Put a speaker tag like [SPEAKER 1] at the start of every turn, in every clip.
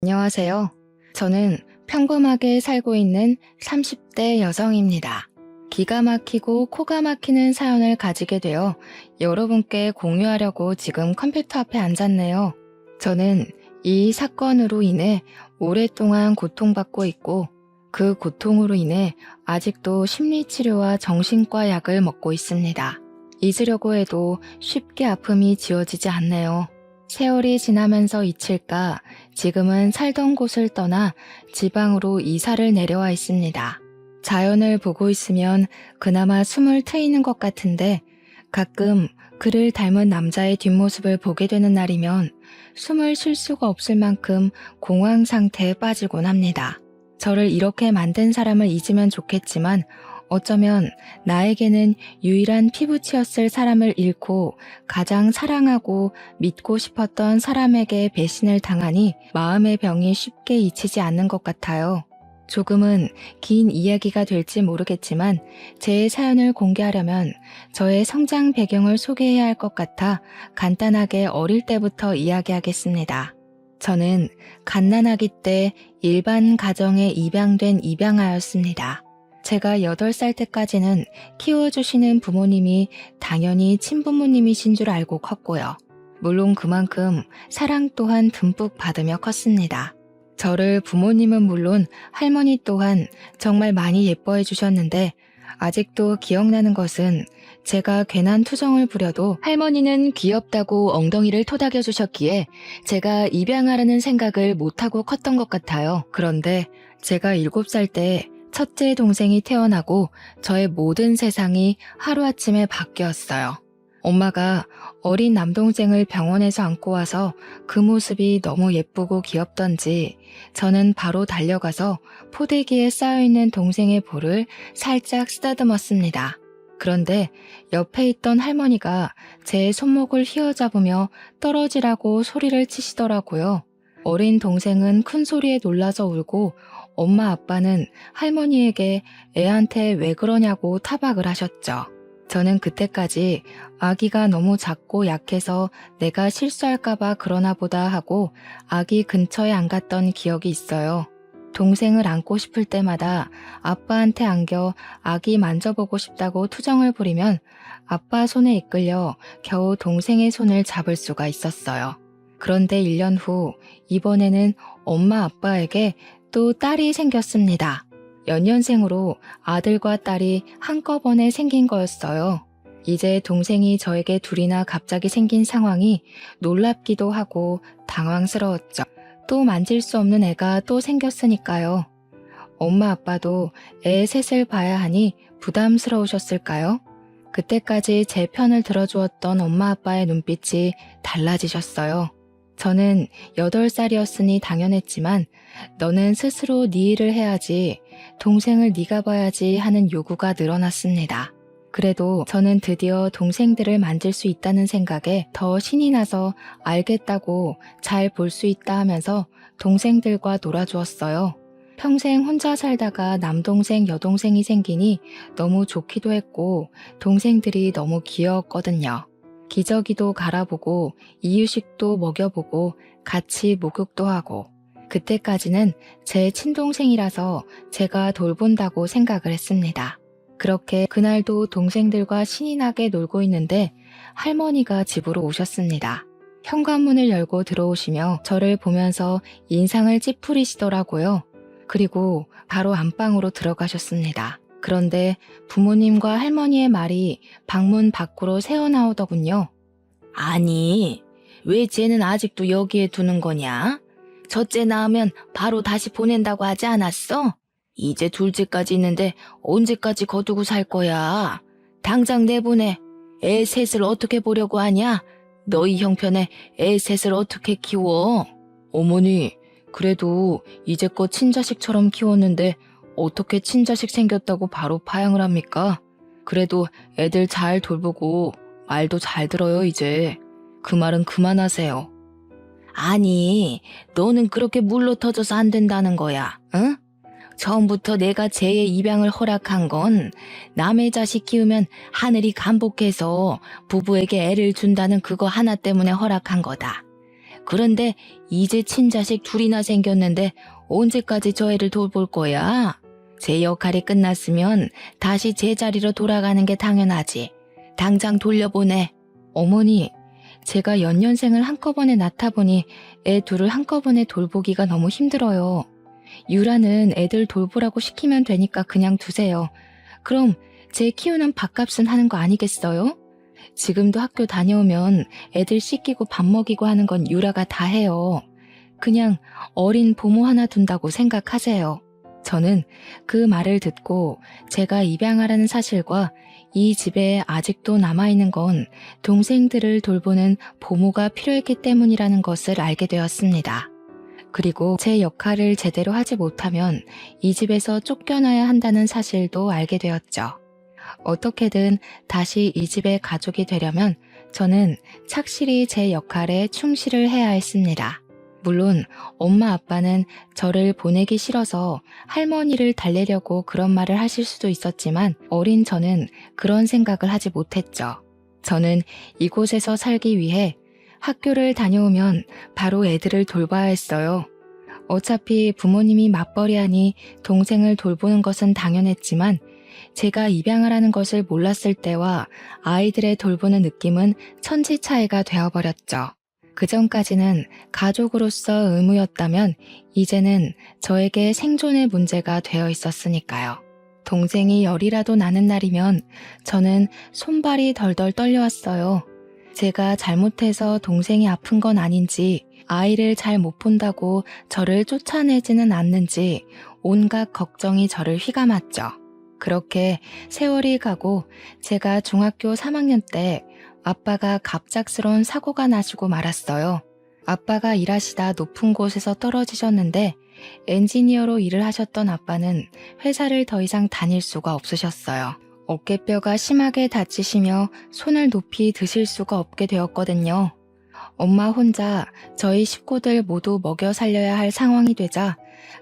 [SPEAKER 1] 안녕하세요. 저는 평범하게 살고 있는 30대 여성입니다. 기가 막히고 코가 막히는 사연을 가지게 되어 여러분께 공유하려고 지금 컴퓨터 앞에 앉았네요. 저는 이 사건으로 인해 오랫동안 고통받고 있고 그 고통으로 인해 아직도 심리치료와 정신과 약을 먹고 있습니다. 잊으려고 해도 쉽게 아픔이 지워지지 않네요. 세월이 지나면서 잊힐까 지금은 살던 곳을 떠나 지방으로 이사를 내려와 있습니다. 자연을 보고 있으면 그나마 숨을 트이는 것 같은데 가끔 그를 닮은 남자의 뒷모습을 보게 되는 날이면 숨을 쉴 수가 없을 만큼 공황 상태에 빠지곤 합니다. 저를 이렇게 만든 사람을 잊으면 좋겠지만 어쩌면 나에게는 유일한 피부치였을 사람을 잃고 가장 사랑하고 믿고 싶었던 사람에게 배신을 당하니 마음의 병이 쉽게 잊히지 않는 것 같아요. 조금은 긴 이야기가 될지 모르겠지만 제 사연을 공개하려면 저의 성장 배경을 소개해야 할 것 같아 간단하게 어릴 때부터 이야기하겠습니다. 저는 갓난아기 때 일반 가정에 입양된 입양아였습니다. 제가 8살 때까지는 키워주시는 부모님이 당연히 친부모님이신 줄 알고 컸고요. 물론 그만큼 사랑 또한 듬뿍 받으며 컸습니다. 저를 부모님은 물론 할머니 또한 정말 많이 예뻐해 주셨는데 아직도 기억나는 것은 제가 괜한 투정을 부려도 할머니는 귀엽다고 엉덩이를 토닥여 주셨기에 제가 입양하라는 생각을 못하고 컸던 것 같아요. 그런데 제가 7살 때 첫째 동생이 태어나고 저의 모든 세상이 하루아침에 바뀌었어요. 엄마가 어린 남동생을 병원에서 안고 와서 그 모습이 너무 예쁘고 귀엽던지 저는 바로 달려가서 포대기에 쌓여있는 동생의 볼을 살짝 쓰다듬었습니다. 그런데 옆에 있던 할머니가 제 손목을 휘어잡으며 떨어지라고 소리를 치시더라고요. 어린 동생은 큰 소리에 놀라서 울고 엄마 아빠는 할머니에게 애한테 왜 그러냐고 타박을 하셨죠. 저는 그때까지 아기가 너무 작고 약해서 내가 실수할까봐 그러나 보다 하고 아기 근처에 안 갔던 기억이 있어요. 동생을 안고 싶을 때마다 아빠한테 안겨 아기 만져보고 싶다고 투정을 부리면 아빠 손에 이끌려 겨우 동생의 손을 잡을 수가 있었어요. 그런데 1년 후 이번에는 엄마 아빠에게 또 딸이 생겼습니다. 연년생으로 아들과 딸이 한꺼번에 생긴 거였어요. 이제 동생이 저에게 둘이나 갑자기 생긴 상황이 놀랍기도 하고 당황스러웠죠. 또 만질 수 없는 애가 또 생겼으니까요. 엄마 아빠도 애 셋을 봐야 하니 부담스러우셨을까요? 그때까지 제 편을 들어주었던 엄마 아빠의 눈빛이 달라지셨어요. 저는 8살이었으니 당연했지만 너는 스스로 네 일을 해야지, 동생을 네가 봐야지 하는 요구가 늘어났습니다. 그래도 저는 드디어 동생들을 만질 수 있다는 생각에 더 신이 나서 알겠다고 잘 볼 수 있다 하면서 동생들과 놀아주었어요. 평생 혼자 살다가 남동생, 여동생이 생기니 너무 좋기도 했고 동생들이 너무 귀여웠거든요. 기저귀도 갈아보고 이유식도 먹여보고 같이 목욕도 하고 그때까지는 제 친동생이라서 제가 돌본다고 생각을 했습니다. 그렇게 그날도 동생들과 신이 나게 놀고 있는데 할머니가 집으로 오셨습니다. 현관문을 열고 들어오시며 저를 보면서 인상을 찌푸리시더라고요. 그리고 바로 안방으로 들어가셨습니다. 그런데 부모님과 할머니의 말이 방문 밖으로 새어나오더군요. 아니, 왜 쟤는 아직도 여기에 두는 거냐? 첫째 낳으면 바로 다시 보낸다고 하지 않았어? 이제 둘째까지 있는데 언제까지 거두고 살 거야? 당장 내보내. 애 셋을 어떻게 보려고 하냐? 너희 형편에 애 셋을 어떻게 키워? 어머니, 그래도 이제껏 친자식처럼 키웠는데 어떻게 친자식 생겼다고 바로 파양을 합니까? 그래도 애들 잘 돌보고 말도 잘 들어요, 이제. 그 말은 그만하세요. 아니, 너는 그렇게 물로 터져서 안 된다는 거야, 응? 처음부터 내가 쟤의 입양을 허락한 건 남의 자식 키우면 하늘이 감복해서 부부에게 애를 준다는 그거 하나 때문에 허락한 거다. 그런데 이제 친자식 둘이나 생겼는데 언제까지 저 애를 돌볼 거야? 제 역할이 끝났으면 다시 제자리로 돌아가는 게 당연하지. 당장 돌려보내. 어머니, 제가 연년생을 한꺼번에 낳다 보니 애 둘을 한꺼번에 돌보기가 너무 힘들어요. 유라는 애들 돌보라고 시키면 되니까 그냥 두세요. 그럼 제 키우는 밥값은 하는 거 아니겠어요? 지금도 학교 다녀오면 애들 씻기고 밥 먹이고 하는 건 유라가 다 해요. 그냥 어린 보모 하나 둔다고 생각하세요. 저는 그 말을 듣고 제가 입양하라는 사실과 이 집에 아직도 남아있는 건 동생들을 돌보는 보모가 필요했기 때문이라는 것을 알게 되었습니다. 그리고 제 역할을 제대로 하지 못하면 이 집에서 쫓겨나야 한다는 사실도 알게 되었죠. 어떻게든 다시 이 집의 가족이 되려면 저는 착실히 제 역할에 충실을 해야 했습니다. 물론 엄마 아빠는 저를 보내기 싫어서 할머니를 달래려고 그런 말을 하실 수도 있었지만 어린 저는 그런 생각을 하지 못했죠. 저는 이곳에서 살기 위해 학교를 다녀오면 바로 애들을 돌봐야 했어요. 어차피 부모님이 맞벌이하니 동생을 돌보는 것은 당연했지만 제가 입양하라는 것을 몰랐을 때와 아이들의 돌보는 느낌은 천지 차이가 되어버렸죠. 그 전까지는 가족으로서 의무였다면 이제는 저에게 생존의 문제가 되어 있었으니까요. 동생이 열이라도 나는 날이면 저는 손발이 덜덜 떨려왔어요. 제가 잘못해서 동생이 아픈 건 아닌지, 아이를 잘 못 본다고 저를 쫓아내지는 않는지 온갖 걱정이 저를 휘감았죠. 그렇게 세월이 가고 제가 중학교 3학년 때 아빠가 갑작스러운 사고가 나시고 말았어요. 아빠가 일하시다 높은 곳에서 떨어지셨는데 엔지니어로 일을 하셨던 아빠는 회사를 더 이상 다닐 수가 없으셨어요. 어깨뼈가 심하게 다치시며 손을 높이 드실 수가 없게 되었거든요. 엄마 혼자 저희 식구들 모두 먹여 살려야 할 상황이 되자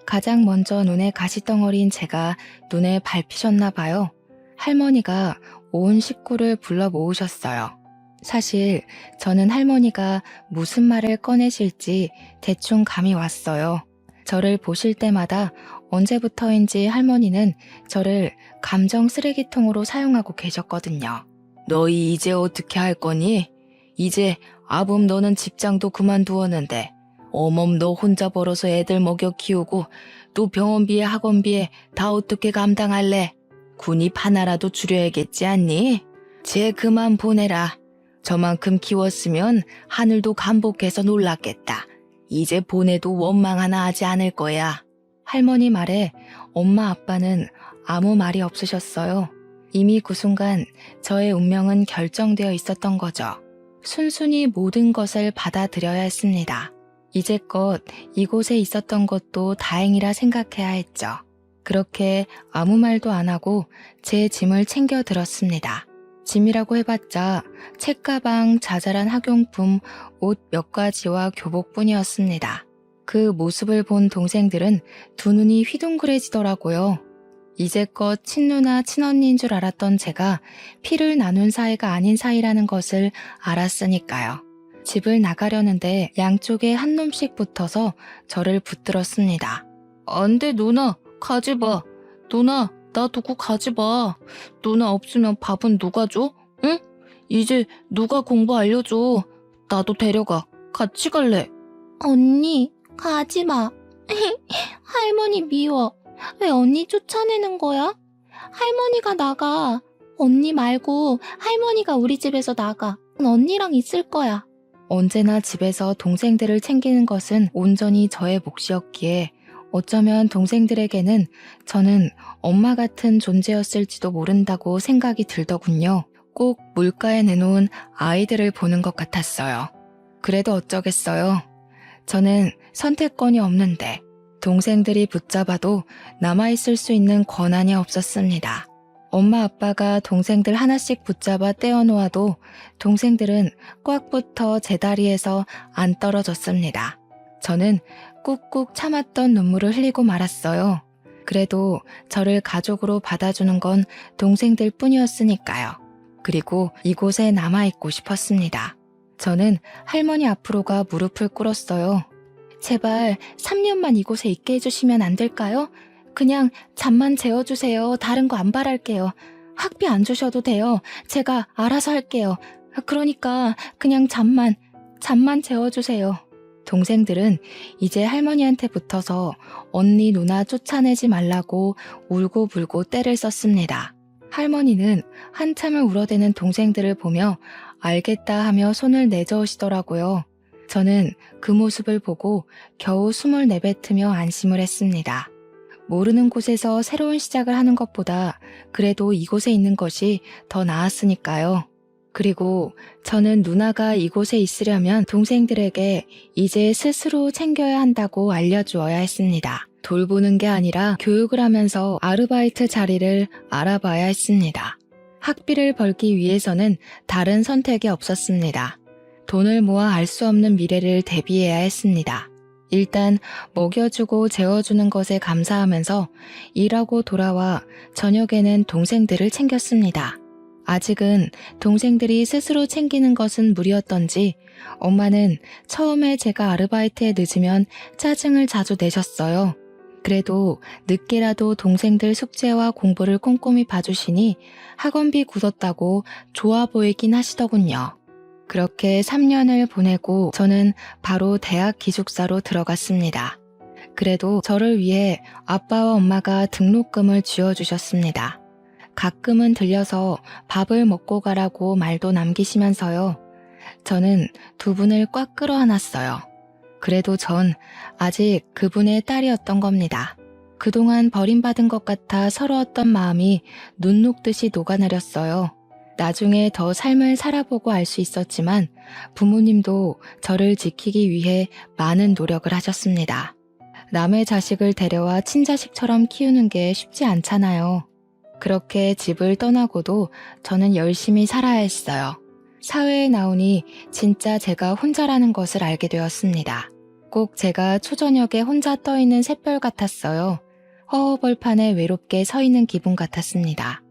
[SPEAKER 1] 가장 먼저 눈에 가시덩어리인 제가 눈에 밟히셨나 봐요. 할머니가 온 식구를 불러 모으셨어요. 사실 저는 할머니가 무슨 말을 꺼내실지 대충 감이 왔어요. 저를 보실 때마다 언제부터인지 할머니는 저를 감정 쓰레기통으로 사용하고 계셨거든요. 너희 이제 어떻게 할 거니? 이제 아범 너는 직장도 그만두었는데 어멈 너 혼자 벌어서 애들 먹여 키우고 또 병원비에 학원비에 다 어떻게 감당할래? 군입 하나라도 줄여야겠지 않니? 쟤 그만 보내라. 저만큼 키웠으면 하늘도 감복해서 놀랐겠다. 이제 보내도 원망 하나 하지 않을 거야. 할머니 말에 엄마 아빠는 아무 말이 없으셨어요. 이미 그 순간 저의 운명은 결정되어 있었던 거죠. 순순히 모든 것을 받아들여야 했습니다. 이제껏 이곳에 있었던 것도 다행이라 생각해야 했죠. 그렇게 아무 말도 안 하고 제 짐을 챙겨 들었습니다. 짐이라고 해봤자 책가방, 자잘한 학용품, 옷 몇 가지와 교복뿐이었습니다. 그 모습을 본 동생들은 두 눈이 휘둥그레지더라고요. 이제껏 친누나 친언니인 줄 알았던 제가 피를 나눈 사이가 아닌 사이라는 것을 알았으니까요. 집을 나가려는데 양쪽에 한 놈씩 붙어서 저를 붙들었습니다. 안 돼 누나, 가지 마. 누나, 나 두고 가지 마. 누나 없으면 밥은 누가 줘? 응? 이제 누가 공부 알려줘. 나도 데려가. 같이 갈래.
[SPEAKER 2] 언니, 가지 마. 할머니 미워. 왜 언니 쫓아내는 거야? 할머니가 나가. 언니 말고 할머니가 우리 집에서 나가. 언니랑 있을 거야.
[SPEAKER 1] 언제나 집에서 동생들을 챙기는 것은 온전히 저의 몫이었기에 어쩌면 동생들에게는 저는 엄마 같은 존재였을지도 모른다고 생각이 들더군요. 꼭 물가에 내놓은 아이들을 보는 것 같았어요. 그래도 어쩌겠어요. 저는 선택권이 없는데 동생들이 붙잡아도 남아있을 수 있는 권한이 없었습니다. 엄마 아빠가 동생들 하나씩 붙잡아 떼어놓아도 동생들은 꽉 붙어 제 다리에서 안 떨어졌습니다. 저는 꾹꾹 참았던 눈물을 흘리고 말았어요. 그래도 저를 가족으로 받아주는 건 동생들 뿐이었으니까요. 그리고 이곳에 남아있고 싶었습니다. 저는 할머니 앞으로 가 무릎을 꿇었어요.
[SPEAKER 2] 제발 3년만 이곳에 있게 해주시면 안 될까요? 그냥 잠만 재워주세요. 다른 거 안 바랄게요. 학비 안 주셔도 돼요. 제가 알아서 할게요. 그러니까 그냥 잠만 재워주세요.
[SPEAKER 1] 동생들은 이제 할머니한테 붙어서 언니 누나 쫓아내지 말라고 울고불고 떼를 썼습니다. 할머니는 한참을 울어대는 동생들을 보며 알겠다 하며 손을 내저으시더라고요. 저는 그 모습을 보고 겨우 숨을 내뱉으며 안심을 했습니다. 모르는 곳에서 새로운 시작을 하는 것보다 그래도 이곳에 있는 것이 더 나았으니까요. 그리고 저는 누나가 이곳에 있으려면 동생들에게 이제 스스로 챙겨야 한다고 알려주어야 했습니다. 돌보는 게 아니라 교육을 하면서 아르바이트 자리를 알아봐야 했습니다. 학비를 벌기 위해서는 다른 선택이 없었습니다. 돈을 모아 알 수 없는 미래를 대비해야 했습니다. 일단 먹여주고 재워주는 것에 감사하면서 일하고 돌아와 저녁에는 동생들을 챙겼습니다. 아직은 동생들이 스스로 챙기는 것은 무리였던지 엄마는 처음에 제가 아르바이트에 늦으면 짜증을 자주 내셨어요. 그래도 늦게라도 동생들 숙제와 공부를 꼼꼼히 봐주시니 학원비 굳었다고 좋아 보이긴 하시더군요. 그렇게 3년을 보내고 저는 바로 대학 기숙사로 들어갔습니다. 그래도 저를 위해 아빠와 엄마가 등록금을 쥐어주셨습니다. 가끔은 들려서 밥을 먹고 가라고 말도 남기시면서요. 저는 두 분을 꽉 끌어안았어요. 그래도 전 아직 그분의 딸이었던 겁니다. 그동안 버림받은 것 같아 서러웠던 마음이 눈 녹듯이 녹아내렸어요. 나중에 더 삶을 살아보고 알 수 있었지만 부모님도 저를 지키기 위해 많은 노력을 하셨습니다. 남의 자식을 데려와 친자식처럼 키우는 게 쉽지 않잖아요. 그렇게 집을 떠나고도 저는 열심히 살아야 했어요. 사회에 나오니 진짜 제가 혼자라는 것을 알게 되었습니다. 꼭 제가 초저녁에 혼자 떠있는 샛별 같았어요. 허허벌판에 외롭게 서 있는 기분 같았습니다.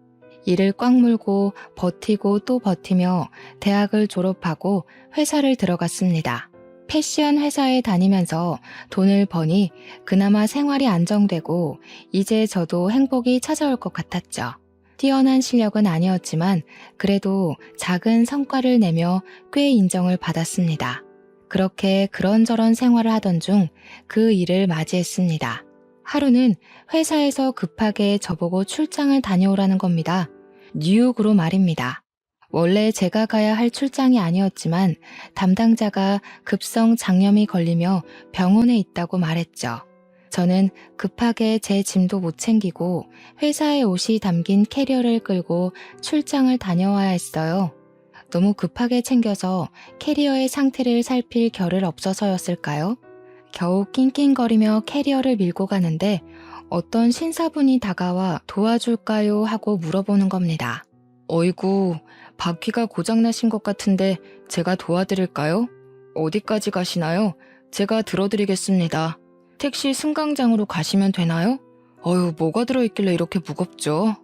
[SPEAKER 1] 이를 꽉 물고 버티고 또 버티며 대학을 졸업하고 회사를 들어갔습니다. 패션 회사에 다니면서 돈을 버니 그나마 생활이 안정되고 이제 저도 행복이 찾아올 것 같았죠. 뛰어난 실력은 아니었지만 그래도 작은 성과를 내며 꽤 인정을 받았습니다. 그렇게 그런저런 생활을 하던 중 그 일을 맞이했습니다. 하루는 회사에서 급하게 저보고 출장을 다녀오라는 겁니다. 뉴욕으로 말입니다. 원래 제가 가야 할 출장이 아니었지만 담당자가 급성 장염이 걸리며 병원에 있다고 말했죠. 저는 급하게 제 짐도 못 챙기고 회사의 옷이 담긴 캐리어를 끌고 출장을 다녀와야 했어요. 너무 급하게 챙겨서 캐리어의 상태를 살필 겨를 없어서였을까요? 겨우 낑낑거리며 캐리어를 밀고 가는데 어떤 신사분이 다가와 도와줄까요? 하고 물어보는 겁니다. 어이구, 바퀴가 고장나신 것 같은데 제가 도와드릴까요? 어디까지 가시나요? 제가 들어드리겠습니다. 택시 승강장으로 가시면 되나요? 어휴, 뭐가 들어있길래 이렇게 무겁죠?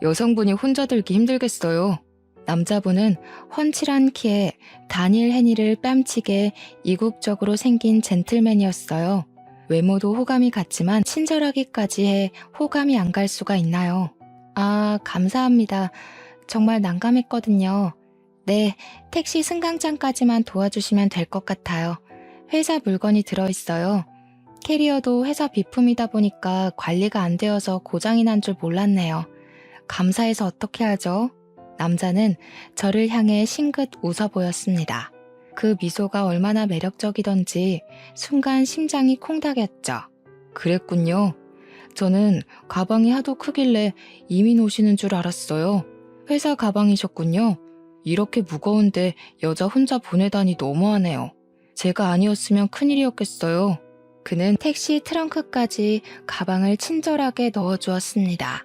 [SPEAKER 1] 여성분이 혼자 들기 힘들겠어요. 남자분은 훤칠한 키에 다닐 헤니를 뺨치게 이국적으로 생긴 젠틀맨이었어요. 외모도 호감이 갔지만 친절하기까지 해 호감이 안 갈 수가 있나요? 아, 감사합니다. 정말 난감했거든요. 네, 택시 승강장까지만 도와주시면 될 것 같아요. 회사 물건이 들어있어요. 캐리어도 회사 비품이다 보니까 관리가 안 되어서 고장이 난 줄 몰랐네요. 감사해서 어떻게 하죠? 남자는 저를 향해 싱긋 웃어 보였습니다. 그 미소가 얼마나 매력적이던지 순간 심장이 콩닥였죠. 그랬군요. 저는 가방이 하도 크길래 이민 오시는 줄 알았어요. 회사 가방이셨군요. 이렇게 무거운데 여자 혼자 보내다니 너무하네요. 제가 아니었으면 큰일이었겠어요. 그는 택시 트렁크까지 가방을 친절하게 넣어주었습니다.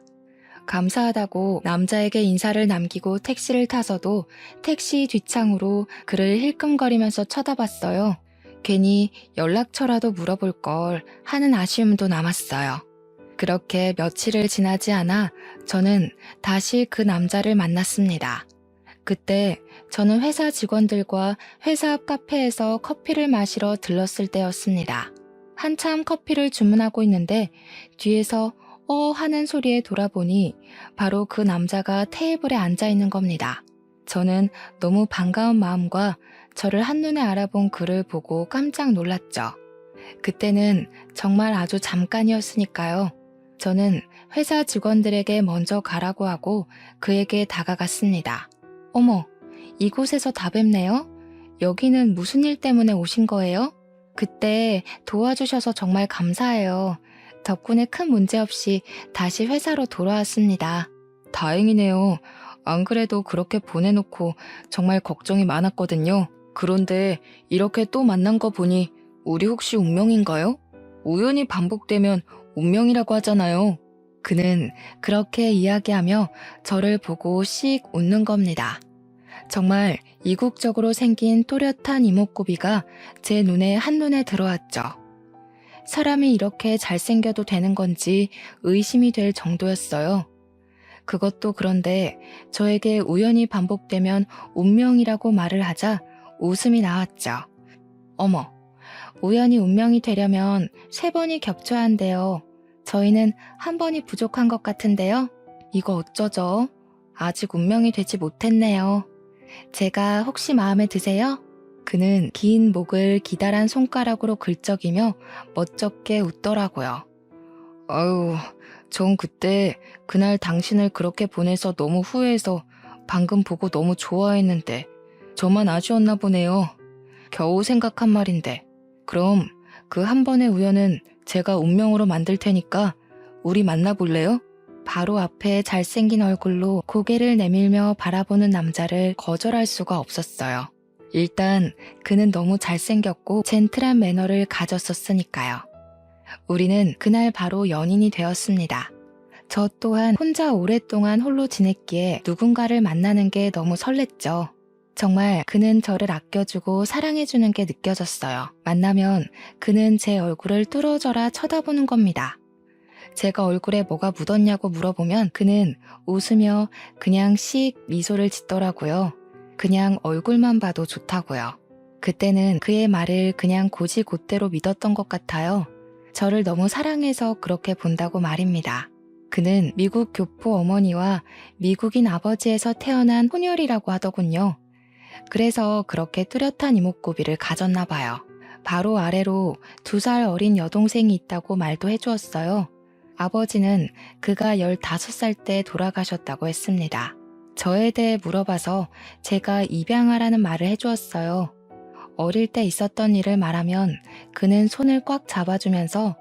[SPEAKER 1] 감사하다고 남자에게 인사를 남기고 택시를 타서도 택시 뒷창으로 그를 힐끔거리면서 쳐다봤어요. 괜히 연락처라도 물어볼 걸 하는 아쉬움도 남았어요. 그렇게 며칠을 지나지 않아 저는 다시 그 남자를 만났습니다. 그때 저는 회사 직원들과 회사 앞 카페에서 커피를 마시러 들렀을 때였습니다. 한참 커피를 주문하고 있는데 뒤에서 하는 소리에 돌아보니 바로 그 남자가 테이블에 앉아 있는 겁니다. 저는 너무 반가운 마음과 저를 한눈에 알아본 그를 보고 깜짝 놀랐죠. 그때는 정말 아주 잠깐이었으니까요. 저는 회사 직원들에게 먼저 가라고 하고 그에게 다가갔습니다. 어머, 이곳에서 다 뵙네요? 여기는 무슨 일 때문에 오신 거예요? 그때 도와주셔서 정말 감사해요. 덕분에 큰 문제 없이 다시 회사로 돌아왔습니다. 다행이네요. 안 그래도 그렇게 보내놓고 정말 걱정이 많았거든요. 그런데 이렇게 또 만난 거 보니 우리 혹시 운명인가요? 우연히 반복되면 운명이라고 하잖아요. 그는 그렇게 이야기하며 저를 보고 씩 웃는 겁니다. 정말 이국적으로 생긴 또렷한 이목구비가 제 눈에 한눈에 들어왔죠. 사람이 이렇게 잘생겨도 되는 건지 의심이 될 정도였어요. 그것도 그런데 저에게 우연히 반복되면 운명이라고 말을 하자 웃음이 나왔죠. 어머, 우연히 운명이 되려면 3번이 겹쳐야 한대요. 저희는 1번이 부족한 것 같은데요. 이거 어쩌죠? 아직 운명이 되지 못했네요. 제가 혹시 마음에 드세요? 그는 긴 목을 기다란 손가락으로 긁적이며 멋쩍게 웃더라고요. 아유, 전 그날 당신을 그렇게 보내서 너무 후회해서 방금 보고 너무 좋아했는데 저만 아쉬웠나 보네요. 겨우 생각한 말인데. 그럼 그 한 번의 우연은 제가 운명으로 만들 테니까 우리 만나볼래요? 바로 앞에 잘생긴 얼굴로 고개를 내밀며 바라보는 남자를 거절할 수가 없었어요. 일단 그는 너무 잘생겼고 젠틀한 매너를 가졌었으니까요. 우리는 그날 바로 연인이 되었습니다. 저 또한 혼자 오랫동안 홀로 지냈기에 누군가를 만나는 게 너무 설렜죠. 정말 그는 저를 아껴주고 사랑해주는 게 느껴졌어요. 만나면 그는 제 얼굴을 뚫어져라 쳐다보는 겁니다. 제가 얼굴에 뭐가 묻었냐고 물어보면 그는 웃으며 그냥 씩 미소를 짓더라고요. 그냥 얼굴만 봐도 좋다고요. 그때는 그의 말을 그냥 곧이곧대로 믿었던 것 같아요. 저를 너무 사랑해서 그렇게 본다고 말입니다. 그는 미국 교포 어머니와 미국인 아버지에서 태어난 혼혈이라고 하더군요. 그래서 그렇게 뚜렷한 이목구비를 가졌나 봐요. 바로 아래로 2살 어린 여동생이 있다고 말도 해주었어요. 아버지는 그가 15살 때 돌아가셨다고 했습니다. 저에 대해 물어봐서 제가 입양하라는 말을 해주었어요. 어릴 때 있었던 일을 말하면 그는 손을 꽉 잡아주면서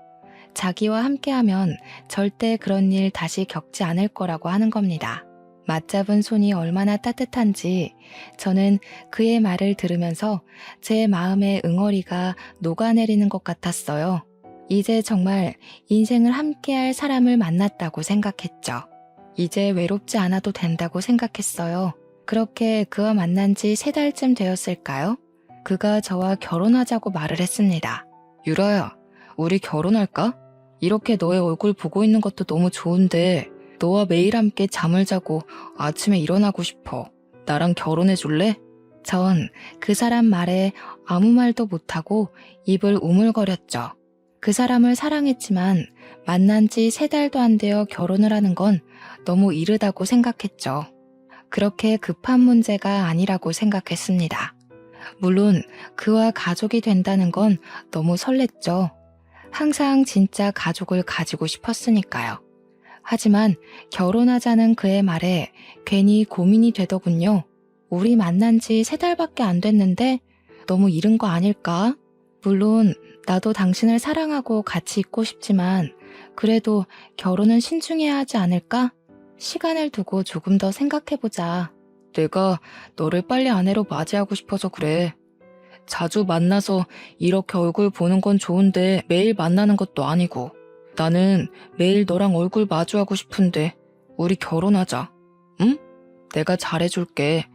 [SPEAKER 1] 자기와 함께하면 절대 그런 일 다시 겪지 않을 거라고 하는 겁니다. 맞잡은 손이 얼마나 따뜻한지 저는 그의 말을 들으면서 제 마음의 응어리가 녹아내리는 것 같았어요. 이제 정말 인생을 함께할 사람을 만났다고 생각했죠. 이제 외롭지 않아도 된다고 생각했어요. 그렇게 그와 만난 지 3달쯤 되었을까요? 그가 저와 결혼하자고 말을 했습니다. 유라야, 우리 결혼할까? 이렇게 너의 얼굴 보고 있는 것도 너무 좋은데 너와 매일 함께 잠을 자고 아침에 일어나고 싶어. 나랑 결혼해 줄래? 전 그 사람 말에 아무 말도 못하고 입을 우물거렸죠. 그 사람을 사랑했지만 만난 지 3달도 안 되어 결혼을 하는 건 너무 이르다고 생각했죠. 그렇게 급한 문제가 아니라고 생각했습니다. 물론 그와 가족이 된다는 건 너무 설렜죠. 항상 진짜 가족을 가지고 싶었으니까요. 하지만 결혼하자는 그의 말에 괜히 고민이 되더군요. 우리 만난 지 3달밖에 안 됐는데 너무 이른 거 아닐까? 물론 나도 당신을 사랑하고 같이 있고 싶지만 그래도 결혼은 신중해야 하지 않을까? 시간을 두고 조금 더 생각해보자. 내가 너를 빨리 아내로 맞이하고 싶어서 그래. 자주 만나서 이렇게 얼굴 보는 건 좋은데 매일 만나는 것도 아니고 나는 매일 너랑 얼굴 마주하고 싶은데 우리 결혼하자. 응? 내가 잘해줄게.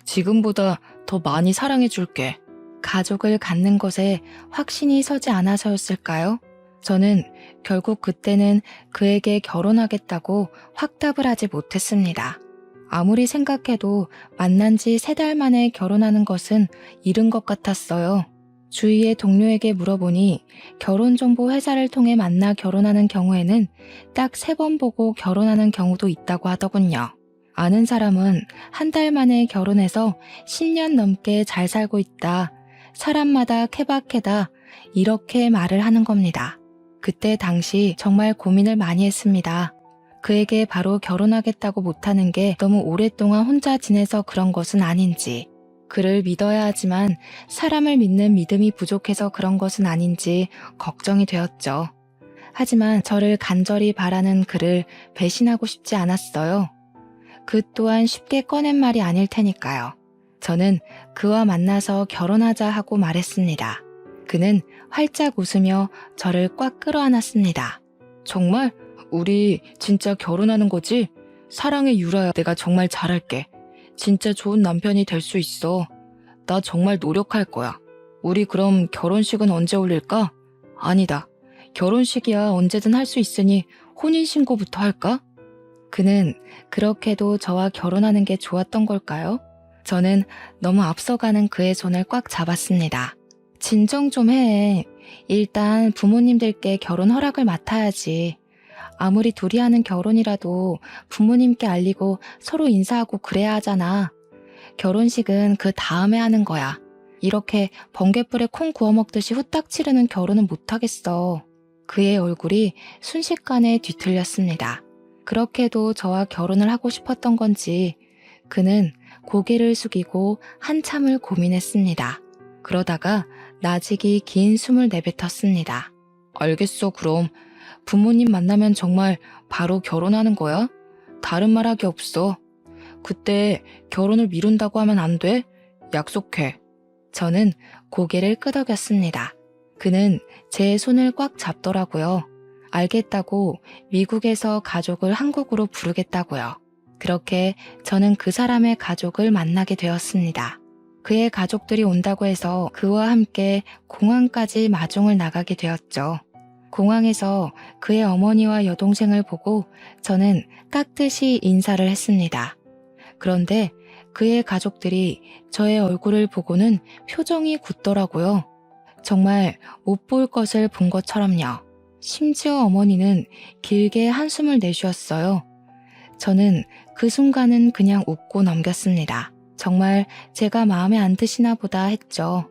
[SPEAKER 1] 지금보다 더 많이 사랑해줄게. 가족을 갖는 것에 확신이 서지 않아서였을까요? 저는 결국 그때는 그에게 결혼하겠다고 확답을 하지 못했습니다. 아무리 생각해도 만난 지 3달 만에 결혼하는 것은 이른 것 같았어요. 주위의 동료에게 물어보니 결혼정보 회사를 통해 만나 결혼하는 경우에는 딱 3번 보고 결혼하는 경우도 있다고 하더군요. 아는 사람은 1달 만에 결혼해서 10년 넘게 잘 살고 있다. 사람마다 케바케다. 이렇게 말을 하는 겁니다. 그때 당시 정말 고민을 많이 했습니다. 그에게 바로 결혼하겠다고 못하는 게 너무 오랫동안 혼자 지내서 그런 것은 아닌지, 그를 믿어야 하지만 사람을 믿는 믿음이 부족해서 그런 것은 아닌지 걱정이 되었죠. 하지만 저를 간절히 바라는 그를 배신하고 싶지 않았어요. 그 또한 쉽게 꺼낸 말이 아닐 테니까요. 저는 그와 만나서 결혼하자 하고 말했습니다. 그는 활짝 웃으며 저를 꽉 끌어안았습니다. 정말? 우리 진짜 결혼하는 거지? 사랑해 유라야, 내가 정말 잘할게. 진짜 좋은 남편이 될 수 있어. 나 정말 노력할 거야. 우리 그럼 결혼식은 언제 올릴까? 아니다. 결혼식이야 언제든 할 수 있으니 혼인신고부터 할까? 그는 그렇게도 저와 결혼하는 게 좋았던 걸까요? 저는 너무 앞서가는 그의 손을 꽉 잡았습니다. 진정 좀 해. 일단 부모님들께 결혼 허락을 맡아야지. 아무리 둘이 하는 결혼이라도 부모님께 알리고 서로 인사하고 그래야 하잖아. 결혼식은 그 다음에 하는 거야. 이렇게 번갯불에 콩 구워 먹듯이 후딱 치르는 결혼은 못하겠어. 그의 얼굴이 순식간에 뒤틀렸습니다. 그렇게도 저와 결혼을 하고 싶었던 건지 그는 고개를 숙이고 한참을 고민했습니다. 그러다가 나직이 긴 숨을 내뱉었습니다. 알겠어, 그럼. 부모님 만나면 정말 바로 결혼하는 거야? 다른 말하기 없어. 그때 결혼을 미룬다고 하면 안 돼? 약속해. 저는 고개를 끄덕였습니다. 그는 제 손을 꽉 잡더라고요. 알겠다고 미국에서 가족을 한국으로 부르겠다고요. 그렇게 저는 그 사람의 가족을 만나게 되었습니다. 그의 가족들이 온다고 해서 그와 함께 공항까지 마중을 나가게 되었죠. 공항에서 그의 어머니와 여동생을 보고 저는 깍듯이 인사를 했습니다. 그런데 그의 가족들이 저의 얼굴을 보고는 표정이 굳더라고요. 정말 못 볼 것을 본 것처럼요. 심지어 어머니는 길게 한숨을 내쉬었어요. 저는 그 순간은 그냥 웃고 넘겼습니다. 정말 제가 마음에 안 드시나 보다 했죠.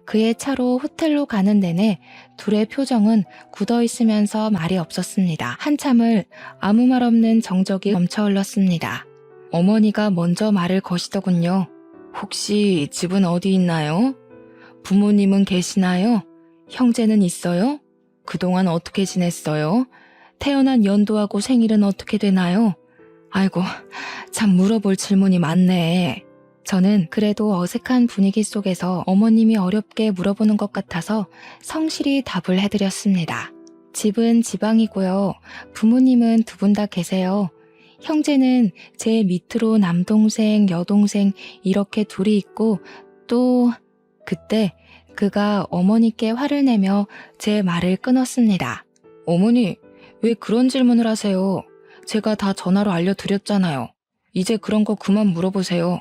[SPEAKER 1] 그의 차로 호텔로 가는 내내 둘의 표정은 굳어 있으면서 말이 없었습니다. 한참을 아무 말 없는 정적이 넘쳐 흘렀습니다. 어머니가 먼저 말을 거시더군요. 혹시 집은 어디 있나요? 부모님은 계시나요? 형제는 있어요? 그동안 어떻게 지냈어요? 태어난 연도하고 생일은 어떻게 되나요? 아이고, 참 물어볼 질문이 많네. 저는 그래도 어색한 분위기 속에서 어머님이 어렵게 물어보는 것 같아서 성실히 답을 해드렸습니다. 집은 지방이고요. 부모님은 2분 다 계세요. 형제는 제 밑으로 남동생, 여동생 이렇게 둘이 있고 또 그때 그가 어머니께 화를 내며 제 말을 끊었습니다. 어머니, 왜 그런 질문을 하세요? 제가 다 전화로 알려드렸잖아요. 이제 그런 거 그만 물어보세요.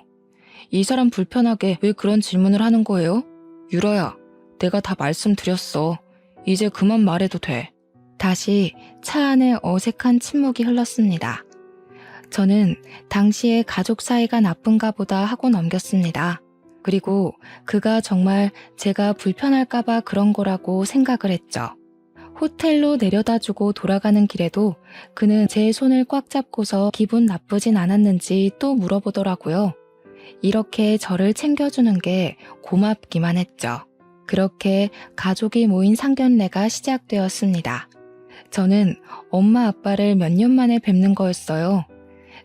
[SPEAKER 1] 이 사람 불편하게 왜 그런 질문을 하는 거예요? 유라야, 내가 다 말씀드렸어. 이제 그만 말해도 돼. 다시 차 안에 어색한 침묵이 흘렀습니다. 저는 당시에 가족 사이가 나쁜가 보다 하고 넘겼습니다. 그리고 그가 정말 제가 불편할까봐 그런 거라고 생각을 했죠. 호텔로 내려다주고 돌아가는 길에도 그는 제 손을 꽉 잡고서 기분 나쁘진 않았는지 또 물어보더라고요. 이렇게 저를 챙겨주는 게 고맙기만 했죠. 그렇게 가족이 모인 상견례가 시작되었습니다. 저는 엄마 아빠를 몇 년 만에 뵙는 거였어요.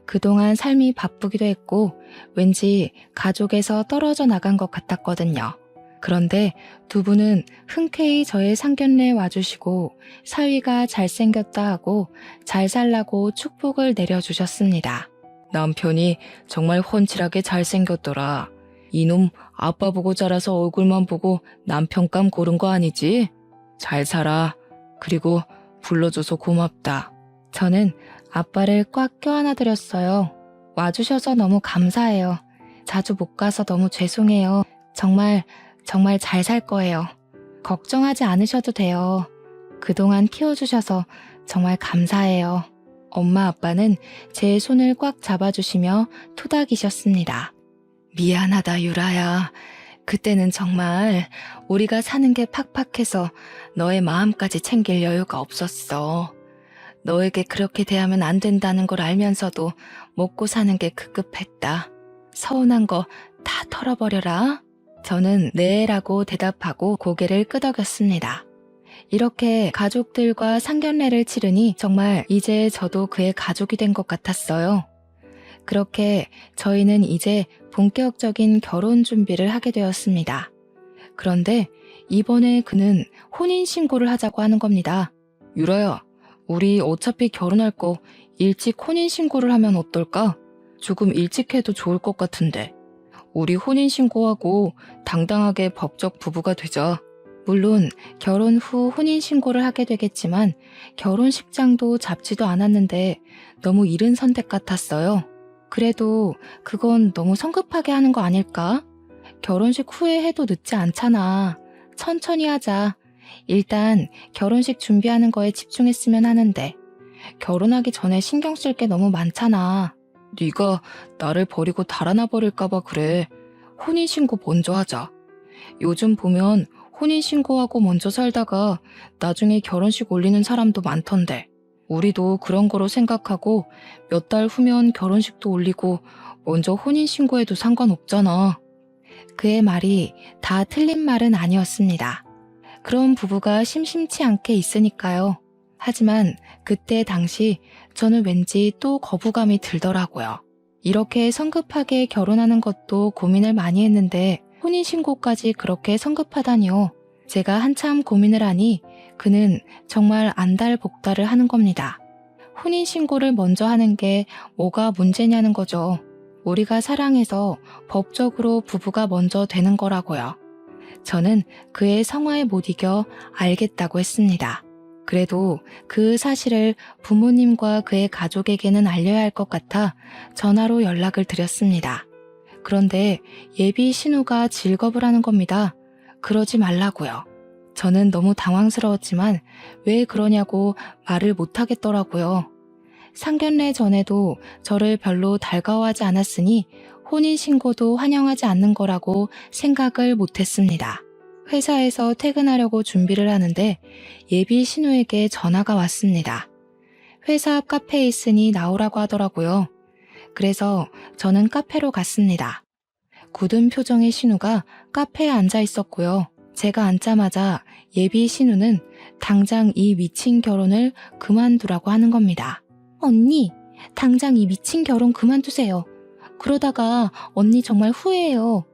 [SPEAKER 1] 그동안 삶이 바쁘기도 했고 왠지 가족에서 떨어져 나간 것 같았거든요. 그런데 2분은 흔쾌히 저의 상견례에 와주시고 사위가 잘생겼다 하고 잘 살라고 축복을 내려주셨습니다. 남편이 정말 훤칠하게 잘생겼더라. 이놈 아빠 보고 자라서 얼굴만 보고 남편감 고른 거 아니지? 잘 살아. 그리고 불러줘서 고맙다. 저는 아빠를 꽉 껴안아드렸어요. 와주셔서 너무 감사해요. 자주 못 가서 너무 죄송해요. 정말 잘 살 거예요. 걱정하지 않으셔도 돼요. 그동안 키워주셔서 정말 감사해요. 엄마 아빠는 제 손을 꽉 잡아주시며 토닥이셨습니다. 미안하다 유라야. 그때는 정말 우리가 사는 게 팍팍해서 너의 마음까지 챙길 여유가 없었어. 너에게 그렇게 대하면 안 된다는 걸 알면서도 먹고 사는 게 급급했다. 서운한 거 다 털어버려라. 저는 네라고 대답하고 고개를 끄덕였습니다. 이렇게 가족들과 상견례를 치르니 정말 이제 저도 그의 가족이 된 것 같았어요. 그렇게 저희는 이제 본격적인 결혼 준비를 하게 되었습니다. 그런데 이번에 그는 혼인신고를 하자고 하는 겁니다. 유라야, 우리 어차피 결혼할 거 일찍 혼인신고를 하면 어떨까? 조금 일찍 해도 좋을 것 같은데. 우리 혼인신고하고 당당하게 법적 부부가 되자. 물론 결혼 후 혼인신고를 하게 되겠지만 결혼식장도 잡지도 않았는데 너무 이른 선택 같았어요. 그래도 그건 너무 성급하게 하는 거 아닐까? 결혼식 후에 해도 늦지 않잖아. 천천히 하자. 일단 결혼식 준비하는 거에 집중했으면 하는데 결혼하기 전에 신경 쓸 게 너무 많잖아. 네가 나를 버리고 달아나 버릴까 봐 그래. 혼인신고 먼저 하자. 요즘 보면 혼인신고하고 먼저 살다가 나중에 결혼식 올리는 사람도 많던데 우리도 그런 거로 생각하고 몇 달 후면 결혼식도 올리고 먼저 혼인신고해도 상관없잖아. 그의 말이 다 틀린 말은 아니었습니다. 그런 부부가 심심치 않게 있으니까요. 하지만 그때 당시 저는 왠지 또 거부감이 들더라고요. 이렇게 성급하게 결혼하는 것도 고민을 많이 했는데 혼인신고까지 그렇게 성급하다니요. 제가 한참 고민을 하니 그는 정말 안달복달을 하는 겁니다. 혼인신고를 먼저 하는 게 뭐가 문제냐는 거죠. 우리가 사랑해서 법적으로 부부가 먼저 되는 거라고요. 저는 그의 성화에 못 이겨 알겠다고 했습니다. 그래도 그 사실을 부모님과 그의 가족에게는 알려야 할 것 같아 전화로 연락을 드렸습니다. 그런데 예비 신우가 질겁을 하는 겁니다. 그러지 말라고요. 저는 너무 당황스러웠지만 왜 그러냐고 말을 못하겠더라고요. 상견례 전에도 저를 별로 달가워하지 않았으니 혼인신고도 환영하지 않는 거라고 생각을 못했습니다. 회사에서 퇴근하려고 준비를 하는데 예비 신우에게 전화가 왔습니다. 회사 앞 카페에 있으니 나오라고 하더라고요. 그래서 저는 카페로 갔습니다. 굳은 표정의 신우가 카페에 앉아 있었고요. 제가 앉자마자 예비 신우는 당장 이 미친 결혼을 그만두라고 하는 겁니다. 언니, 당장 이 미친 결혼 그만두세요. 그러다가 언니 정말 후회해요.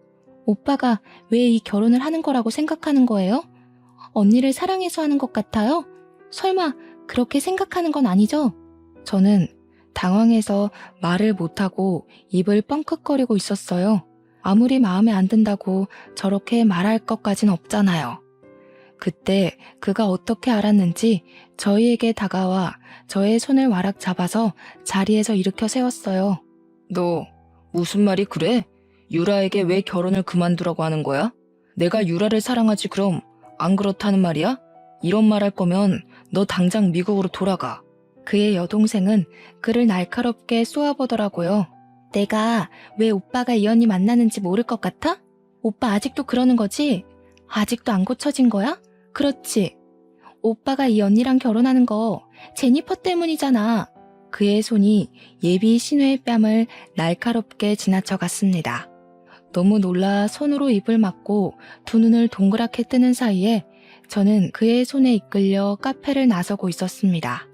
[SPEAKER 1] 오빠가 왜 이 결혼을 하는 거라고 생각하는 거예요? 언니를 사랑해서 하는 것 같아요? 설마 그렇게 생각하는 건 아니죠? 저는 당황해서 말을 못하고 입을 뻥끗거리고 있었어요. 아무리 마음에 안 든다고 저렇게 말할 것까진 없잖아요. 그때 그가 어떻게 알았는지 저희에게 다가와 저의 손을 와락 잡아서 자리에서 일으켜 세웠어요. 너 무슨 말이 그래? 유라에게 왜 결혼을 그만두라고 하는 거야? 내가 유라를 사랑하지 그럼 안 그렇다는 말이야? 이런 말 할 거면 너 당장 미국으로 돌아가. 그의 여동생은 그를 날카롭게 쏘아보더라고요. 내가 왜 오빠가 이 언니 만나는지 모를 것 같아? 오빠 아직도 그러는 거지? 아직도 안 고쳐진 거야? 그렇지. 오빠가 이 언니랑 결혼하는 거 제니퍼 때문이잖아. 그의 손이 예비 신우의 뺨을 날카롭게 지나쳐 갔습니다. 너무 놀라 손으로 입을 막고 두 눈을 동그랗게 뜨는 사이에 저는 그의 손에 이끌려 카페를 나서고 있었습니다.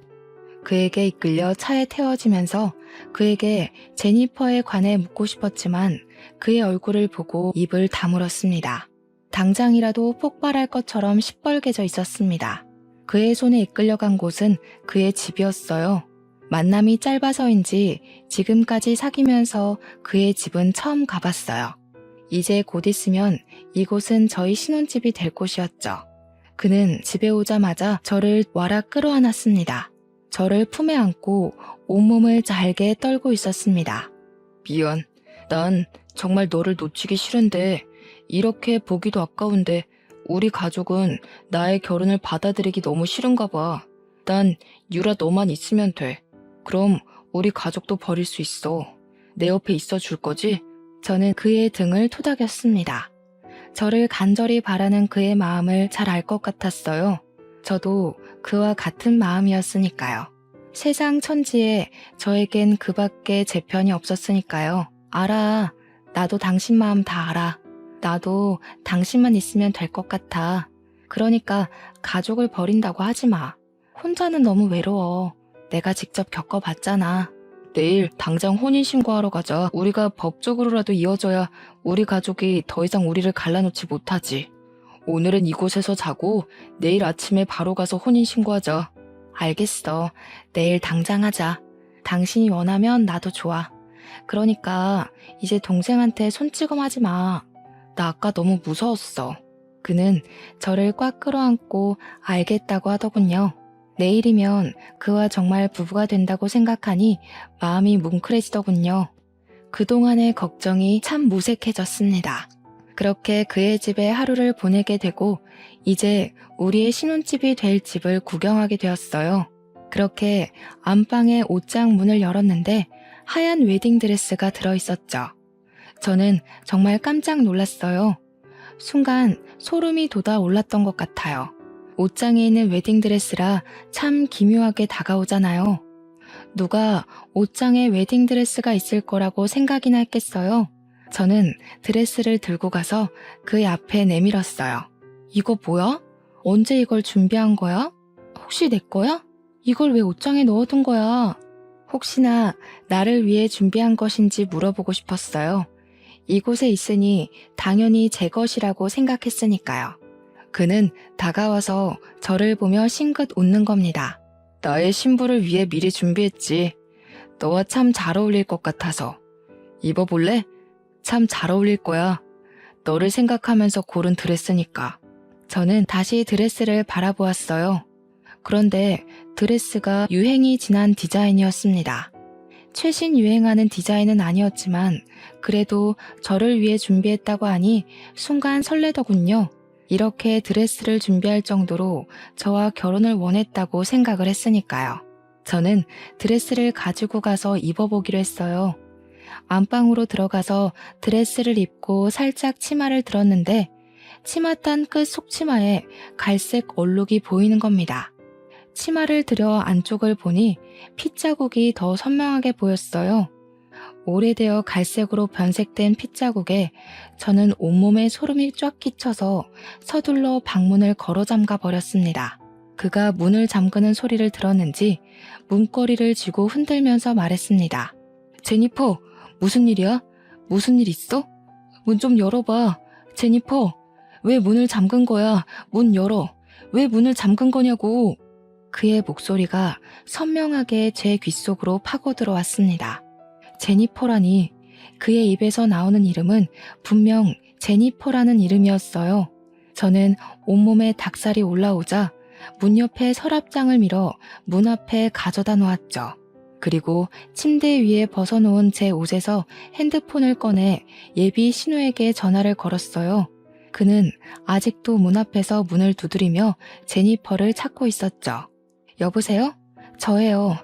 [SPEAKER 1] 그에게 이끌려 차에 태워지면서 그에게 제니퍼에 관해 묻고 싶었지만 그의 얼굴을 보고 입을 다물었습니다. 당장이라도 폭발할 것처럼 시뻘개져 있었습니다. 그의 손에 이끌려간 곳은 그의 집이었어요. 만남이 짧아서인지 지금까지 사귀면서 그의 집은 처음 가봤어요. 이제 곧 있으면 이곳은 저희 신혼집이 될 곳이었죠. 그는 집에 오자마자 저를 와락 끌어안았습니다. 저를 품에 안고 온몸을 잘게 떨고 있었습니다. 미안. 난 정말 너를 놓치기 싫은데 이렇게 보기도 아까운데 우리 가족은 나의 결혼을 받아들이기 너무 싫은가 봐. 난 유라 너만 있으면 돼. 그럼 우리 가족도 버릴 수 있어. 내 옆에 있어 줄 거지? 저는 그의 등을 토닥였습니다. 저를 간절히 바라는 그의 마음을 잘 알 것 같았어요. 저도 그와 같은 마음이었으니까요. 세상 천지에 저에겐 그밖에 제 편이 없었으니까요. 알아. 나도 당신 마음 다 알아. 나도 당신만 있으면 될 것 같아. 그러니까 가족을 버린다고 하지 마. 혼자는 너무 외로워. 내가 직접 겪어봤잖아. 내일 당장 혼인신고하러 가자. 우리가 법적으로라도 이어져야 우리 가족이 더 이상 우리를 갈라놓지 못하지. 오늘은 이곳에서 자고 내일 아침에 바로 가서 혼인신고하자. 알겠어. 내일 당장 하자. 당신이 원하면 나도 좋아. 그러니까 이제 동생한테 손찌검하지 마. 나 아까 너무 무서웠어. 그는 저를 꽉 끌어안고 알겠다고 하더군요. 내일이면 그와 정말 부부가 된다고 생각하니 마음이 뭉클해지더군요. 그동안의 걱정이 참 무색해졌습니다. 그렇게 그의 집에 하루를 보내게 되고 이제 우리의 신혼집이 될 집을 구경하게 되었어요. 그렇게 안방의 옷장 문을 열었는데 하얀 웨딩드레스가 들어있었죠. 저는 정말 깜짝 놀랐어요. 순간 소름이 돋아 올랐던 것 같아요. 옷장에 있는 웨딩드레스라 참 기묘하게 다가오잖아요. 누가 옷장에 웨딩드레스가 있을 거라고 생각이나 했겠어요. 저는 드레스를 들고 가서 그의 앞에 내밀었어요. 이거 뭐야? 언제 이걸 준비한 거야? 혹시 내 거야? 이걸 왜 옷장에 넣어둔 거야? 혹시나 나를 위해 준비한 것인지 물어보고 싶었어요. 이곳에 있으니 당연히 제 것이라고 생각했으니까요. 그는 다가와서 저를 보며 싱긋 웃는 겁니다. 나의 신부를 위해 미리 준비했지. 너와 참 잘 어울릴 것 같아서. 입어볼래? 참 잘 어울릴 거야. 너를 생각하면서 고른 드레스니까. 저는 다시 드레스를 바라보았어요. 그런데 드레스가 유행이 지난 디자인이었습니다. 최신 유행하는 디자인은 아니었지만 그래도 저를 위해 준비했다고 하니 순간 설레더군요. 이렇게 드레스를 준비할 정도로 저와 결혼을 원했다고 생각을 했으니까요. 저는 드레스를 가지고 가서 입어보기로 했어요. 안방으로 들어가서 드레스를 입고 살짝 치마를 들었는데 치맛단 끝 속치마에 갈색 얼룩이 보이는 겁니다. 치마를 들여 안쪽을 보니 핏자국이 더 선명하게 보였어요. 오래되어 갈색으로 변색된 핏자국에 저는 온몸에 소름이 쫙 끼쳐서 서둘러 방문을 걸어 잠가 버렸습니다. 그가 문을 잠그는 소리를 들었는지 문고리를 쥐고 흔들면서 말했습니다. 제니퍼, 무슨 일이야? 무슨 일 있어? 문 좀 열어봐. 제니퍼, 왜 문을 잠근 거야? 문 열어. 왜 문을 잠근 거냐고. 그의 목소리가 선명하게 제 귓속으로 파고 들어왔습니다. 제니퍼라니. 그의 입에서 나오는 이름은 분명 제니퍼라는 이름이었어요. 저는 온몸에 닭살이 올라오자 문 옆에 서랍장을 밀어 문 앞에 가져다 놓았죠. 그리고 침대 위에 벗어놓은 제 옷에서 핸드폰을 꺼내 예비 신우에게 전화를 걸었어요. 그는 아직도 문 앞에서 문을 두드리며 제니퍼를 찾고 있었죠. 여보세요? 저예요.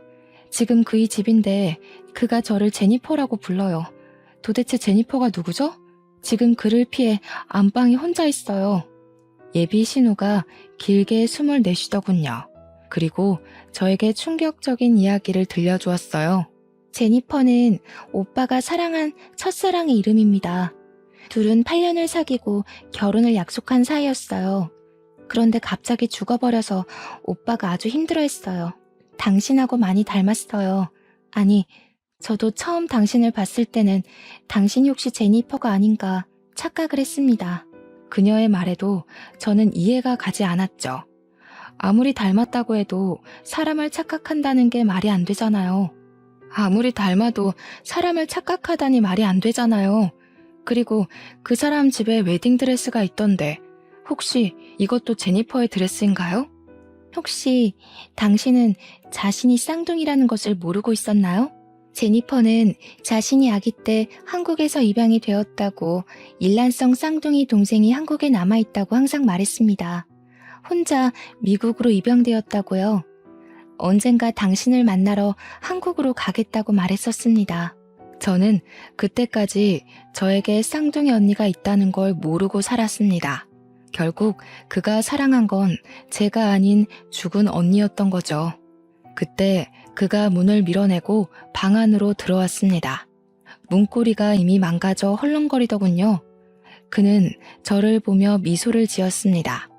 [SPEAKER 1] 지금 그의 집인데 그가 저를 제니퍼라고 불러요. 도대체 제니퍼가 누구죠? 지금 그를 피해 안방에 혼자 있어요. 예비 신우가 길게 숨을 내쉬더군요. 그리고 저에게 충격적인 이야기를 들려주었어요. 제니퍼는 오빠가 사랑한 첫사랑의 이름입니다. 둘은 8년을 사귀고 결혼을 약속한 사이였어요. 그런데 갑자기 죽어버려서 오빠가 아주 힘들어했어요. 당신하고 많이 닮았어요. 아니, 저도 처음 당신을 봤을 때는 당신이 혹시 제니퍼가 아닌가 착각을 했습니다. 그녀의 말에도 저는 이해가 가지 않았죠. 아무리 닮았다고 해도 사람을 착각한다는 게 말이 안 되잖아요. 아무리 닮아도 사람을 착각하다니 말이 안 되잖아요. 그리고 그 사람 집에 웨딩드레스가 있던데 혹시 이것도 제니퍼의 드레스인가요? 혹시 당신은 자신이 쌍둥이라는 것을 모르고 있었나요?
[SPEAKER 2] 제니퍼는 자신이 아기 때 한국에서 입양이 되었다고 일란성 쌍둥이 동생이 한국에 남아있다고 항상 말했습니다. 혼자 미국으로 입양되었다고요. 언젠가 당신을 만나러 한국으로 가겠다고 말했었습니다. 저는 그때까지 저에게 쌍둥이 언니가 있다는 걸 모르고 살았습니다. 결국 그가 사랑한 건 제가 아닌 죽은 언니였던 거죠. 그때 그가 문을 밀어내고 방 안으로 들어왔습니다. 문고리가 이미 망가져 헐렁거리더군요. 그는 저를 보며 미소를 지었습니다.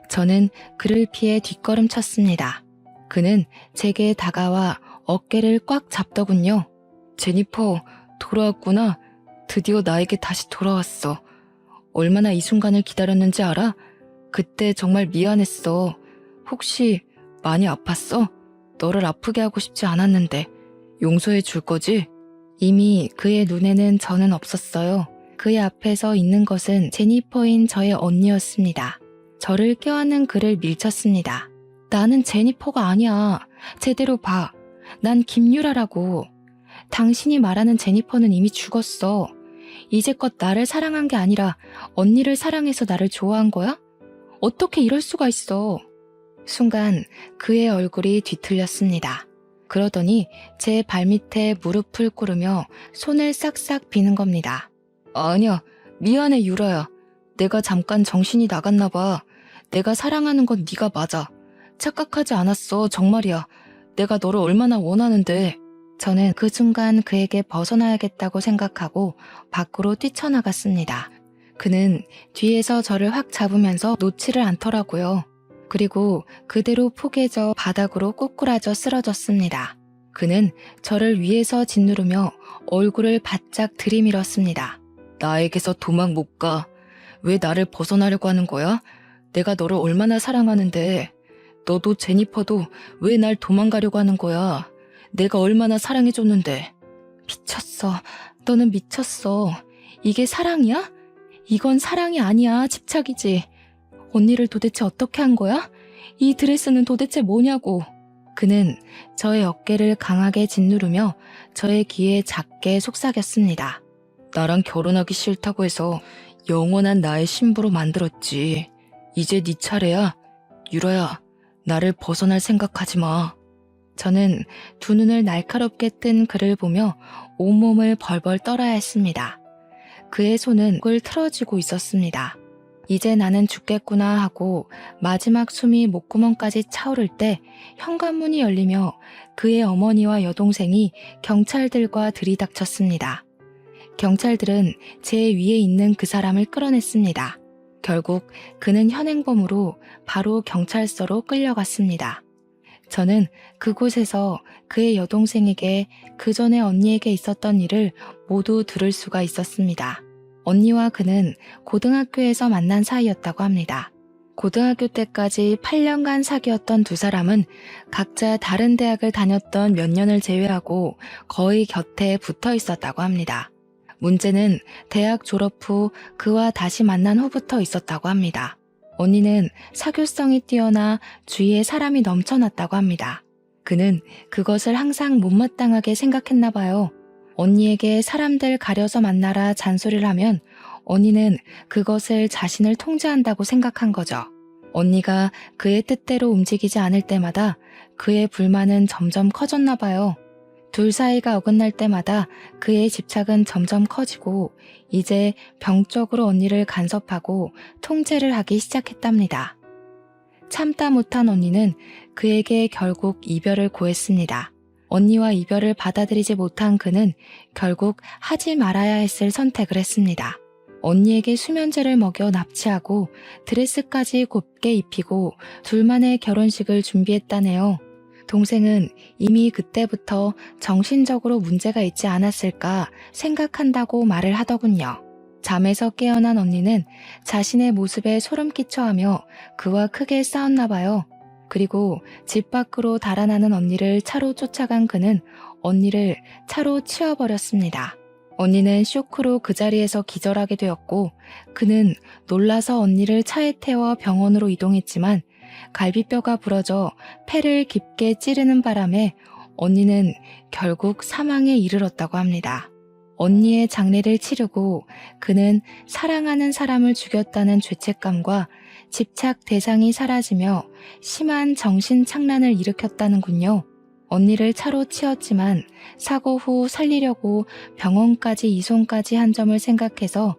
[SPEAKER 2] 저는 그를 피해 뒷걸음쳤습니다. 그는 제게 다가와 어깨를 꽉 잡더군요. 제니퍼, 돌아왔구나. 드디어 나에게 다시 돌아왔어. 얼마나 이 순간을 기다렸는지 알아? 그때 정말 미안했어. 혹시 많이 아팠어? 너를 아프게 하고 싶지 않았는데 용서해 줄 거지? 이미 그의 눈에는 저는 없었어요. 그의 앞에서 있는 것은 제니퍼인 저의 언니였습니다. 저를 껴안는 그를 밀쳤습니다. 나는 제니퍼가 아니야. 제대로 봐. 난 김유라라고. 당신이 말하는 제니퍼는 이미 죽었어. 이제껏 나를 사랑한 게 아니라 언니를 사랑해서 나를 좋아한 거야? 어떻게 이럴 수가 있어? 순간 그의 얼굴이 뒤틀렸습니다. 그러더니 제 발밑에 무릎을 꿇으며 손을 싹싹 비는 겁니다. 아니야, 미안해 유라야. 내가 잠깐 정신이 나갔나 봐. 내가 사랑하는 건 네가 맞아. 착각하지 않았어, 정말이야. 내가 너를 얼마나 원하는데. 저는 그 순간 그에게 벗어나야겠다고 생각하고 밖으로 뛰쳐나갔습니다. 그는 뒤에서 저를 확 잡으면서 놓지를 않더라고요. 그리고 그대로 포개져 바닥으로 꼬꾸라져 쓰러졌습니다. 그는 저를 위에서 짓누르며 얼굴을 바짝 들이밀었습니다. 나에게서 도망 못 가. 왜 나를 벗어나려고 하는 거야? 내가 너를 얼마나 사랑하는데. 너도 제니퍼도 왜 날 도망가려고 하는 거야? 내가 얼마나 사랑해줬는데. 미쳤어. 너는 미쳤어. 이게 사랑이야? 이건 사랑이 아니야. 집착이지. 언니를 도대체 어떻게 한 거야? 이 드레스는 도대체 뭐냐고. 그는 저의 어깨를 강하게 짓누르며 저의 귀에 작게 속삭였습니다. 나랑 결혼하기 싫다고 해서 영원한 나의 신부로 만들었지. 이제 네 차례야. 유라야, 나를 벗어날 생각하지 마. 저는 두 눈을 날카롭게 뜬 그를 보며 온몸을 벌벌 떨어야 했습니다. 그의 손은 목을 틀어쥐고 있었습니다. 이제 나는 죽겠구나 하고 마지막 숨이 목구멍까지 차오를 때 현관문이 열리며 그의 어머니와 여동생이 경찰들과 들이닥쳤습니다. 경찰들은 제 위에 있는 그 사람을 끌어냈습니다. 결국 그는 현행범으로 바로 경찰서로 끌려갔습니다. 저는 그곳에서 그의 여동생에게 그 전에 언니에게 있었던 일을 모두 들을 수가 있었습니다. 언니와 그는 고등학교에서 만난 사이였다고 합니다. 고등학교 때까지 8년간 사귀었던 두 사람은 각자 다른 대학을 다녔던 몇 년을 제외하고 거의 곁에 붙어 있었다고 합니다. 문제는 대학 졸업 후 그와 다시 만난 후부터 있었다고 합니다. 언니는 사교성이 뛰어나 주위에 사람이 넘쳐났다고 합니다. 그는 그것을 항상 못마땅하게 생각했나 봐요. 언니에게 사람들 가려서 만나라 잔소리를 하면 언니는 그것을 자신을 통제한다고 생각한 거죠. 언니가 그의 뜻대로 움직이지 않을 때마다 그의 불만은 점점 커졌나 봐요. 둘 사이가 어긋날 때마다 그의 집착은 점점 커지고 이제 병적으로 언니를 간섭하고 통제를 하기 시작했답니다. 참다 못한 언니는 그에게 결국 이별을 고했습니다. 언니와 이별을 받아들이지 못한 그는 결국 하지 말아야 했을 선택을 했습니다. 언니에게 수면제를 먹여 납치하고 드레스까지 곱게 입히고 둘만의 결혼식을 준비했다네요. 동생은 이미 그때부터 정신적으로 문제가 있지 않았을까 생각한다고 말을 하더군요. 잠에서 깨어난 언니는 자신의 모습에 소름 끼쳐하며 그와 크게 싸웠나 봐요. 그리고 집 밖으로 달아나는 언니를 차로 쫓아간 그는 언니를 차로 치워버렸습니다. 언니는 쇼크로 그 자리에서 기절하게 되었고 그는 놀라서 언니를 차에 태워 병원으로 이동했지만 갈비뼈가 부러져 폐를 깊게 찌르는 바람에
[SPEAKER 1] 언니는 결국 사망에 이르렀다고 합니다. 언니의 장례를 치르고 그는 사랑하는 사람을 죽였다는 죄책감과 집착 대상이 사라지며 심한 정신착란을 일으켰다는군요. 언니를 차로 치었지만 사고 후 살리려고 병원까지 이송까지 한 점을 생각해서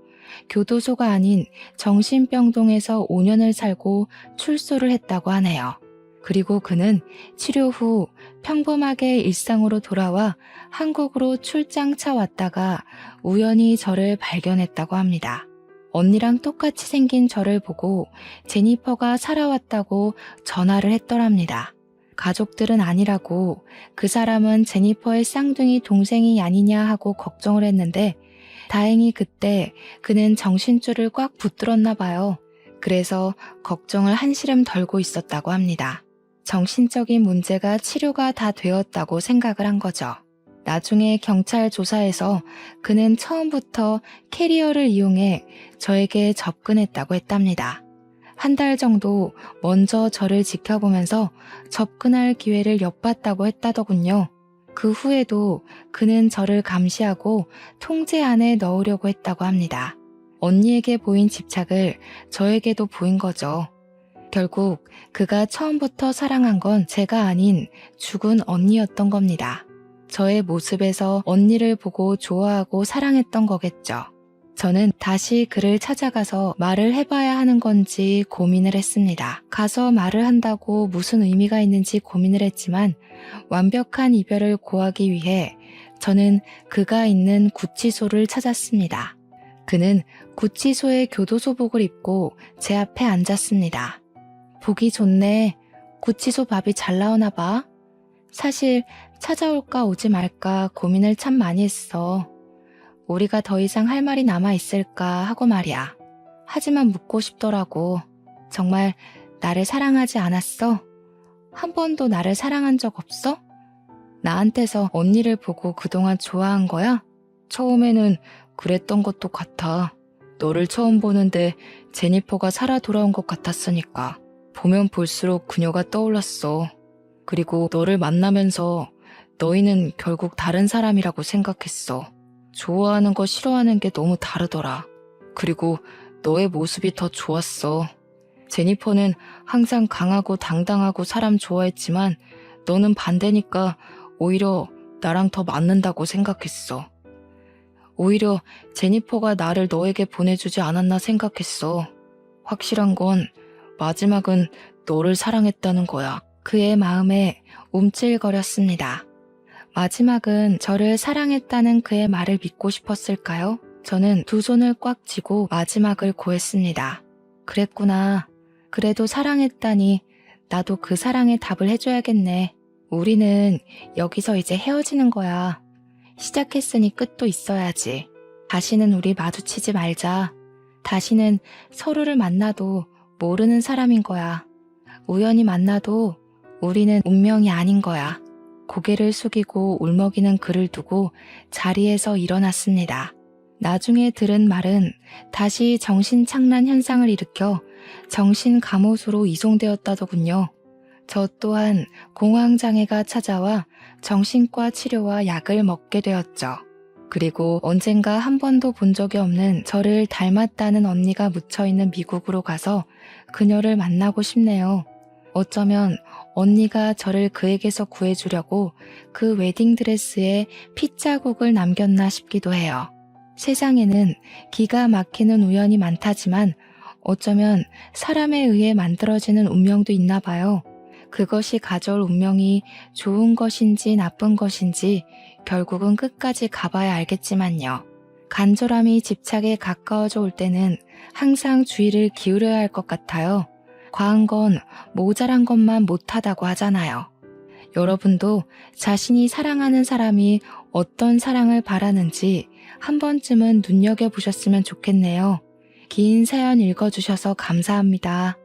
[SPEAKER 1] 교도소가 아닌 정신병동에서 5년을 살고 출소를 했다고 하네요. 그리고 그는 치료 후 평범하게 일상으로 돌아와 한국으로 출장차 왔다가 우연히 저를 발견했다고 합니다. 언니랑 똑같이 생긴 저를 보고 제니퍼가 살아왔다고 전화를 했더랍니다. 가족들은 아니라고, 그 사람은 제니퍼의 쌍둥이 동생이 아니냐 하고 걱정을 했는데 다행히 그때 그는 정신줄을 꽉 붙들었나 봐요. 그래서 걱정을 한시름 덜고 있었다고 합니다. 정신적인 문제가 치료가 다 되었다고 생각을 한 거죠. 나중에 경찰 조사에서 그는 처음부터 캐리어를 이용해 저에게 접근했다고 했답니다. 한 달 정도 먼저 저를 지켜보면서 접근할 기회를 엿봤다고 했다더군요. 그 후에도 그는 저를 감시하고 통제 안에 넣으려고 했다고 합니다. 언니에게 보인 집착을 저에게도 보인 거죠. 결국 그가 처음부터 사랑한 건 제가 아닌 죽은 언니였던 겁니다. 저의 모습에서 언니를 보고 좋아하고 사랑했던 거겠죠. 저는 다시 그를 찾아가서 말을 해봐야 하는 건지 고민을 했습니다. 가서 말을 한다고 무슨 의미가 있는지 고민을 했지만 완벽한 이별을 고하기 위해 저는 그가 있는 구치소를 찾았습니다. 그는 구치소의 교도소복을 입고 제 앞에 앉았습니다. 보기 좋네. 구치소 밥이 잘 나오나 봐. 사실 찾아올까 오지 말까 고민을 참 많이 했어. 우리가 더 이상 할 말이 남아있을까 하고 말이야. 하지만 묻고 싶더라고. 정말 나를 사랑하지 않았어? 한 번도 나를 사랑한 적 없어? 나한테서 언니를 보고 그동안 좋아한 거야? 처음에는 그랬던 것도 같아. 너를 처음 보는데 제니퍼가 살아 돌아온 것 같았으니까. 보면 볼수록 그녀가 떠올랐어. 그리고 너를 만나면서 너희는 결국 다른 사람이라고 생각했어. 좋아하는 거 싫어하는 게 너무 다르더라. 그리고 너의 모습이 더 좋았어. 제니퍼는 항상 강하고 당당하고 사람 좋아했지만 너는 반대니까 오히려 나랑 더 맞는다고 생각했어. 오히려 제니퍼가 나를 너에게 보내주지 않았나 생각했어. 확실한 건 마지막은 너를 사랑했다는 거야. 그의 마음에 움찔거렸습니다. 마지막은 저를 사랑했다는 그의 말을 믿고 싶었을까요? 저는 두 손을 꽉 쥐고 마지막을 고했습니다. 그랬구나. 그래도 사랑했다니 나도 그 사랑에 답을 해줘야겠네. 우리는 여기서 이제 헤어지는 거야. 시작했으니 끝도 있어야지. 다시는 우리 마주치지 말자. 다시는 서로를 만나도 모르는 사람인 거야. 우연히 만나도 우리는 운명이 아닌 거야. 고개를 숙이고 울먹이는 그를 두고 자리에서 일어났습니다. 나중에 들은 말은 다시 정신착란 현상을 일으켜 정신감호소로 이송되었다더군요. 저 또한 공황장애가 찾아와 정신과 치료와 약을 먹게 되었죠. 그리고 언젠가 한 번도 본 적이 없는 저를 닮았다는 언니가 묻혀있는 미국으로 가서 그녀를 만나고 싶네요. 어쩌면 언니가 저를 그에게서 구해주려고 그 웨딩드레스에 핏자국을 남겼나 싶기도 해요. 세상에는 기가 막히는 우연이 많다지만 어쩌면 사람에 의해 만들어지는 운명도 있나 봐요. 그것이 가져올 운명이 좋은 것인지 나쁜 것인지 결국은 끝까지 가봐야 알겠지만요. 간절함이 집착에 가까워져 올 때는 항상 주의를 기울여야 할 것 같아요. 과한 건 모자란 것만 못하다고 하잖아요. 여러분도 자신이 사랑하는 사람이 어떤 사랑을 바라는지 한 번쯤은 눈여겨보셨으면 좋겠네요. 긴 사연 읽어주셔서 감사합니다.